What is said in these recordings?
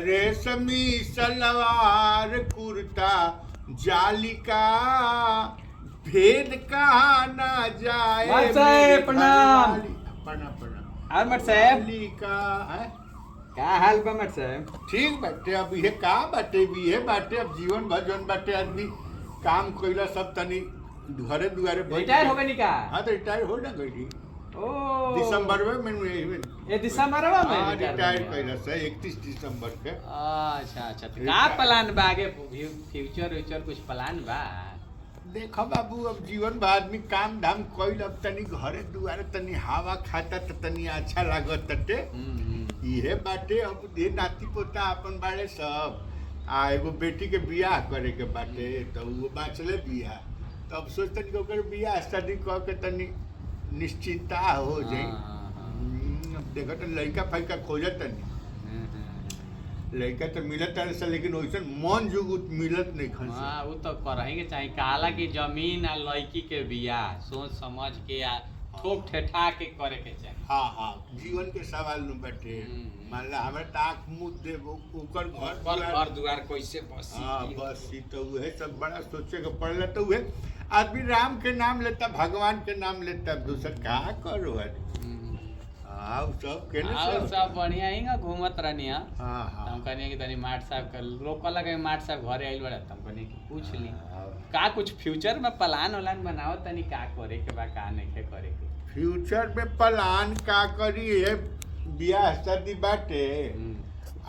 रेशमी सलवार कुर्ता जालिका भेद कहा ना जाए भाई साहब, मेरे प्रणाम। घरवाली। प्रणाम प्रणाम। और मट साहब जालिका है? का हाल बा मट साहब? ठीक बाटे। अब ये का बाटे भी है बाटे। अब जीवन भर जौन बाटे आदमी काम कइला सब तनी घरे दुआरे बैठ रिटायर के- हो गई का? हाँ तो रिटायर हो ना गई ओ दिसंबर में मैंने ये दिसंबर में हाँ रिटायर हो कइला से 31 दिसंबर के। अच्छा अच्छा तो का प्लान बा आगे फ्यूचर कुछ प्लान बा? देखो बाबू अब जीवन भर आदमी काम धाम कइल अब तनी घरे दुआरे तनी हवा खाता त तनी अच्छा लागत तटे इहे बाटे। अब दे नाती पोता अपन बाड़े सब आ एगो बेटी के बियाह करे के बाटे तो वो बाचले बियाह तो अब सोचतनी कि ओकर बियाह शादी कऽ के तनी निश्चिंता हो जाई। अब देखो तो लड़का फैका खोजत तनी लड़का तो मिलत तारे से लेकिन वैसन मन जुगुत मिलत नहीं खन से। हाँ वो तो करही के चाहिए काला की जमीन आ लड़की के बियाह सोच समझ के आ ठोक ठेठा के करे के चाहिए। हाँ हाँ जीवन के सवाल न बाटे। मान ला हमें ताक मुँह दे ओकर घर दुआर कैसे बसी? हाँ बस ई तो उहे सब बड़ा सोचे के पड़ेला तो उहे आदमी राम के नाम लेता भगवान के नाम लेता दूसर का करो हाँ उ सब के और सब बढ़िया ही घूमत रहनी है। हाँ हाँ हम कहनी कि तनी माट साहब का लोग कहला कि माट साहब घरे आइल बड़ा हम कहनी कि पूछ ली हाँ। का कुछ फ्यूचर में प्लान व्लान बनाओ तनी का करे के बा का नहीं के करे के। फ्यूचर में प्लान का करी है बियाह शादी बाटे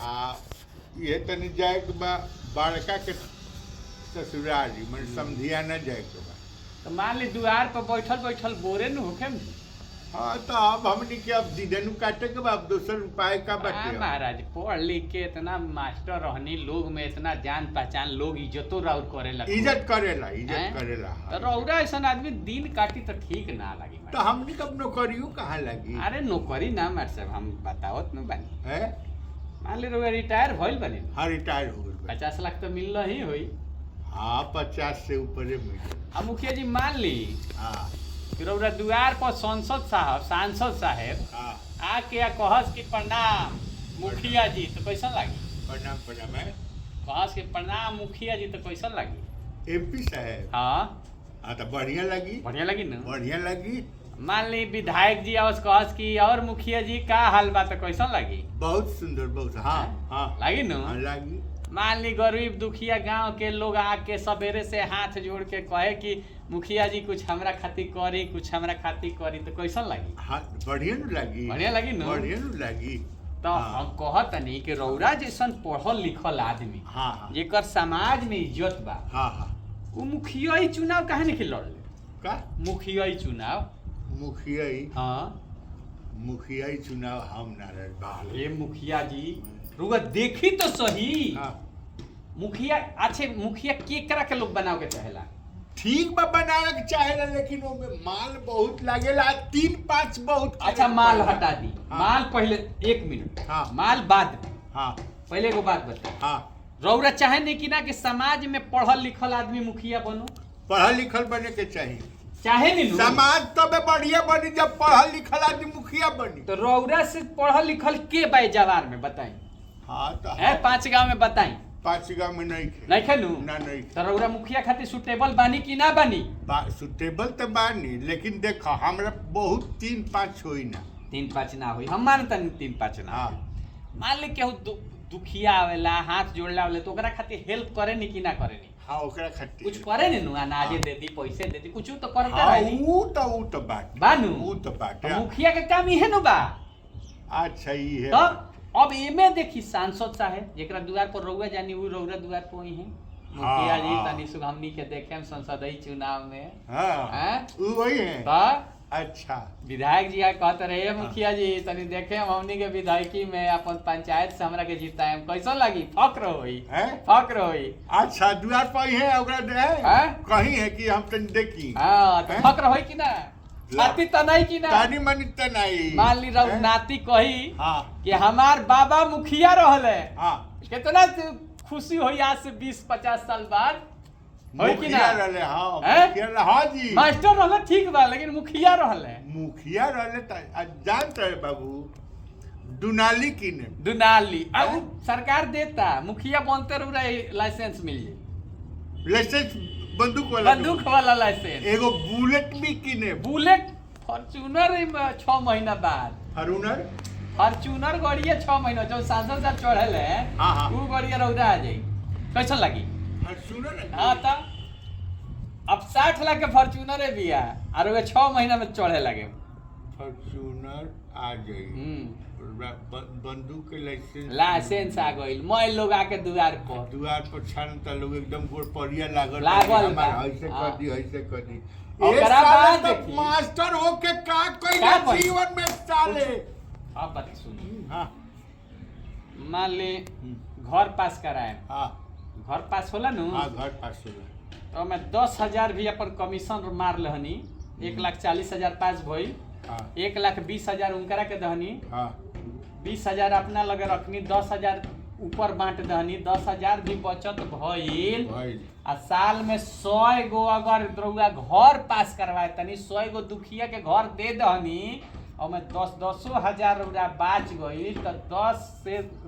आ ये तनी जाए के बा बड़का के ससुरारी मन समधिया न जाए के बा। तो मान ली दुआर पर बैठल बैठल बोरे न होखे न? हाँ तो अब हमनी के अब दीदनु काटे के बा अब दूसर उपाय का बाटे अब। महाराज पढ़ लिख के इतना मास्टर रहनी लोग में इतना जान पहचान लोग इज्जतो राउर करे लगे इज्जत करेला इज्जत करेला तो रौरा ऐसा आदमी दिन काटी तो ठीक ना लगी। तो हमनी कब नौकरियों कहाँ लगी अरे नौकरी ना मार साहब हम बतावत न बानी है? मान ली रौरा रिटायर भइल बनी हाँ रिटायर हो गए 50 लाख तो मिल ही हुई। हाँ 50 से ऊपर मिले। अब मुखिया जी मान ली हाँ फिर रौरा दुआर पर सांसद साहेब हाँ आके आ कहस कि प्रणाम मुखिया जी तो कैसा लागी? प्रणाम प्रणाम है कहस कि प्रणाम मुखिया जी तो कैसा लागी? एमपी साहब हाँ हाँ तो बढ़िया लगी बढ़िया लगी ना? बढ़िया लगी। मान ली विधायक जी आवस कहस कि और मुखिया जी का हाल बा तो कैसा लगी? बहुत सुंदर बहुत हाँ हाँ लगी ना? हाँ लगी। मान ली गरीब दुखिया गांव के लोग आके सवेरे से हाथ जोड़ के कहे कि मुखिया जी कुछ हमरा खातिर करी कुछ हमरा खातिर करी तो कैसा लगी? हाँ बढ़िया न लगी बढ़िया लगी ना? बढ़िया न लगी। तो हाँ। हम कहतनी कि रौरा जैसन पढ़ल लिखल आदमी हाँ हाँ जेकर समाज में इज्जत बा हाँ हाँ वो मुखिया ही चुनाव काहे नहीं लड़ले? का मुखिया ही चुनाव मुखिया हाँ मुखिया चुनाव हम नारायण बाल ये मुखिया जी रुआ देखी तो सही हाँ मुखिया अच्छे मुखिया केकरा के लोग बनाओ के चाहेला? ठीक बा बनावे के चाहेला लेकिन ओमे माल बहुत लागेला 3-5 बहुत अच्छा माल हटा दी हाँ। माल पहले 1 मिनट हाँ। माल बाद में हाँ पहले एगो बात बता हाँ रौरा चाहे नहीं कि ना कि समाज में पढ़ल लिखल आदमी मुखिया बनो? पढ़ल लिखल बने के चाहिए। चाहे नहीं नु? समाज तबे बढ़िया बनी जब पढ़ल लिखल आदमी मुखिया बनी। तो रौरा से पढ़ल लिखल के बाई जवार में बताई हाँ तो है 5 गांव में बताई 5 गाँव में नहीं खे नहीं खेलू ना नहीं तो रौरा मुखिया खातिर सुटेबल बानी कि ना बानी? सुटेबल तो बानी लेकिन देखो हमरा बहुत 3-5 होई ना 3-5 ना होई हम मानता नहीं 3-5 ना हाँ मान ले केहू दुखिया आवेला हाथ जोड़ला आवेला तो ओकरा खातिर हेल्प करे नी कि ना करे नी? हाँ ओकरा खातिर कुछ करे नी नु अनाजे हाँ। दे दी पैसे दे दी कुछ तो करते हाँ रही ऊ तो बात बानू ऊ तो बात तो मुखिया के काम इहे नु बा। अच्छा ही है तब अब एमे देखी सांसद साहेब जेकरा दुआर पर रउआ जानी उ रउरा दुआर पर ही है मुखिया जी हाँ। तनी सुगमनी के देखे संसदीय चुनाव में हाँ हैं ऊ वही है तो अच्छा विधायक जी कहते रहे मुखिया जी तनी देखे हमनी के विधायकी में अपन पंचायत से हमरा के जिताएम कैसा लगी? फक्र होई है फक्र होई। अच्छा दुआर पर ही है ओकरा दे हैं? कहीं है कि हम तन देखी हां तो हैं? फक्र होई कि ना? छाती त नहीं कि ना? तानी मनी त नहीं मान ली रउ हैं? नाती कही हाँ कि हमार बाबा मुखिया रहले हाँ कितना खुशी होई आज से 20-50 साल बाद होई कि ना? मुखिया रहले हाँ हैं? मुखिया रहले हाँ जी मास्टर रहले ठीक बा लेकिन मुखिया रहले मुखिया रहले त जानते रहे बाबू दुनाली किने दुनाली अब सरकार देता मुखिया बनते रह लाइसेंस मिल जाए लाइसेंस बंदूक वाला लाइसेंस एगो बुलेट भी किने बुलेट फॉर्च्यूनर 6 महीना बाद फॉर्च्यूनर गाड़िया 6 महीना जो सांसद साहब चढ़ल है वो गाड़िया रौदा आ जाई कैसा लगी फॉर्च्यूनर हाँ तो अब 60 लाख के फॉर्च्यूनर है बिया और वे 6 महीना में चढ़े लगे फॉर्च्यूनर आ गई बंदूक के लाइसेंस आ गई मैं लोग आके द्वार पर छान त लोग एकदम गोड़ परिया लागल ऐसे कर दी ओकरा बाद देखी मास्टर होके का कोई जीवन में साले अब बात सुनी हां मान ले घर पास कराए घर पास होला नु घर पास होला तो मैं 10,000 भी अपन कमीशन मार लहनी 1,40,000 पास भई 1,20,000 उनकरा के दहनी 20,000 अपना लगे रखनी 10,000 ऊपर बांट दहनी 10,000 भी बचत भइल आ साल में 100 गो अगर रउआ घर पास करवाए तनी 100 गो दुखिया के घर दे दहनी और मैं 10,000 रउआ बाच गई तो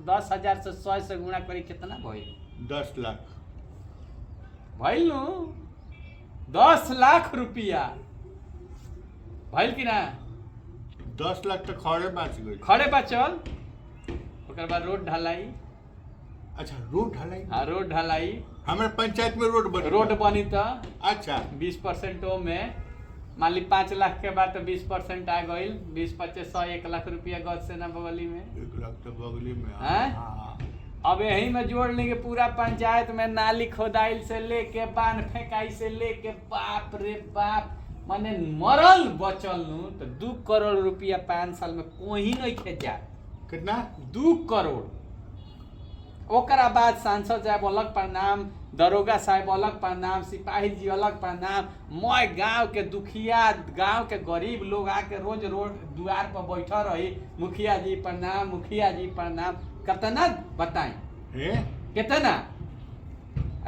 10,000 से 100 से गुणा करी कितना भइल 10 लाख भइल नु 10 लाख रुपया भइल कि ना 10 लाख तो खड़े बच गई खड़े बचल ओकर बाद रोड ढलाई अच्छा रोड ढलाई हाँ रोड ढलाई हमारे पंचायत में रोड बनी तो अच्छा 20% में मान ली 5 लाख के बाद तो 20% आ गई 20-25-100 1 लाख रुपया गज से ना बगली में 1 लाख तो बगली में हाँ अब यही में जोड़ लेंगे पूरा पंचायत में नाली खोदाइल से लेके बांध फेंकाई से लेके बाप रे बाप माने मरल बचल नु तो 2 करोड़ रुपया 5 साल में कोई नहीं खेजा कितना 2 करोड़ ओकरा बाद सांसद साहब अलग प्रणाम दरोगा साहब अलग प्रणाम सिपाही जी अलग प्रणाम मैं गांव के दुखिया गांव के गरीब लोग आके रोज द्वार पर बैठा रही मुखिया जी प्रणाम कितना बताएं कितना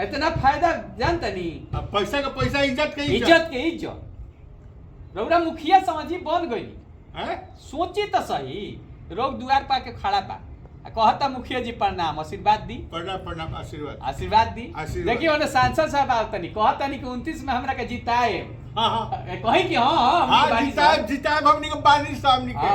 इतना फायदा जानते नहीं पैसा का पैसा इज्जत के इज्जत रउरा मुखिया समझी बन गई सोची तो सही रोग द्वार पा के खड़ा पा कहता मुखिया जी प्रणाम आशीर्वाद दी प्रणाम आशीर्वाद दी देखिए उन्हें सांसद साहब आवता नहीं कहता नहीं कि 29 में हमरा के जिताए कहीं कि जिताए हमनी को बानी साहब निके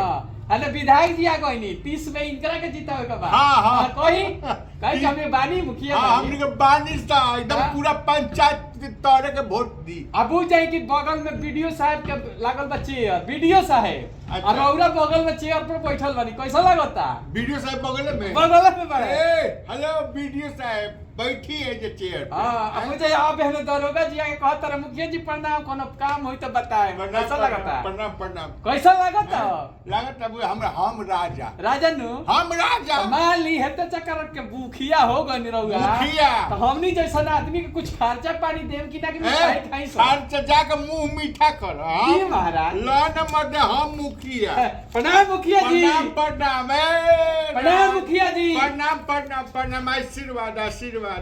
अरे विधायक जी आ गई नहीं 30 में इनकरा के जीता होगा बाद कहीं हमें बानी मुखिया हमनी के बानी सा एकदम पूरा पंचायत तोरे के वोट दी अबू जाए कि बगल में वीडियो साहब के लागल बा चेयर वीडियो साहब और औरा बगल में चेयर पर बैठल बानी कैसा लागता वीडियो साहब बगल में बड़े हेलो वीडियो साहब बैठी है जे चेयर हां मुझे अब हमें दरोगा जी आके कहता रहे मुखिया जी प्रणाम कोनो काम होई तो बताए कैसा लगता प्रणाम कैसा लगता अब हम राजा नु हम राजा मान ली है तो चक्कर के मुखिया हो गनी रहुआ मुखिया तो हमनी जैसा आदमी के कुछ खर्चा पानी देव कि ना कि मिठाई खाई सो खर्चा जाके मुंह मीठा कर जी महाराज लान मत हम मुखिया प्रणाम मुखिया जी प्रणाम मुखिया जी प्रणाम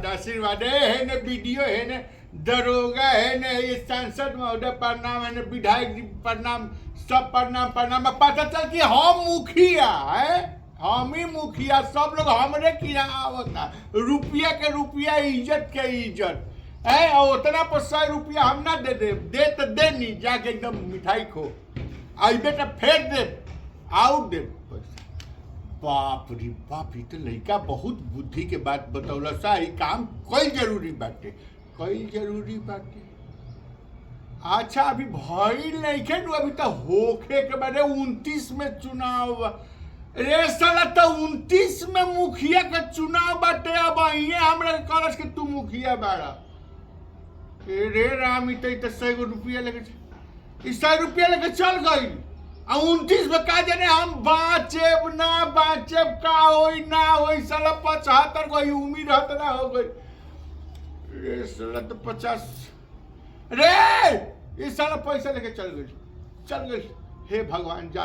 आशीर्वाद है ने वीडियो है ने दरोगा है ने ये सांसद महोदय प्रणाम है ने विधायक जी प्रणाम सब प्रणाम पता चल कि हम मुखिया है हम ही मुखिया सब लोग हमरे की आवता रुपया के रुपया इज्जत के इज्जत है और उतना पर 100 रुपया हम ना दे तो दे नहीं जाके एकदम मिठाई खो आई बेटा फेर दे आउट दे बाप रे बाप ये तो लड़का बहुत बुद्धि के बात बतौला सा ही काम कोई जरूरी बाटे अच्छा अभी भइल नहीं के अभी तो होखे के बारे 29 में चुनाव रे साला तो 29 में मुखिया का चुनाव बाटे अब ये हमरा कॉलेज के तू मुखिया बाड़ा रे राम तो 100 रुपया लेके 100 रुपया लेके चल गई 29 में का जाने हम बाँचेब ना बाँचेब का होई ना होई साला 75 कोई उम्मीद रहता ना हो गई रे साला तो 50 रे ये साला पैसा लेके चल गई हे भगवान जा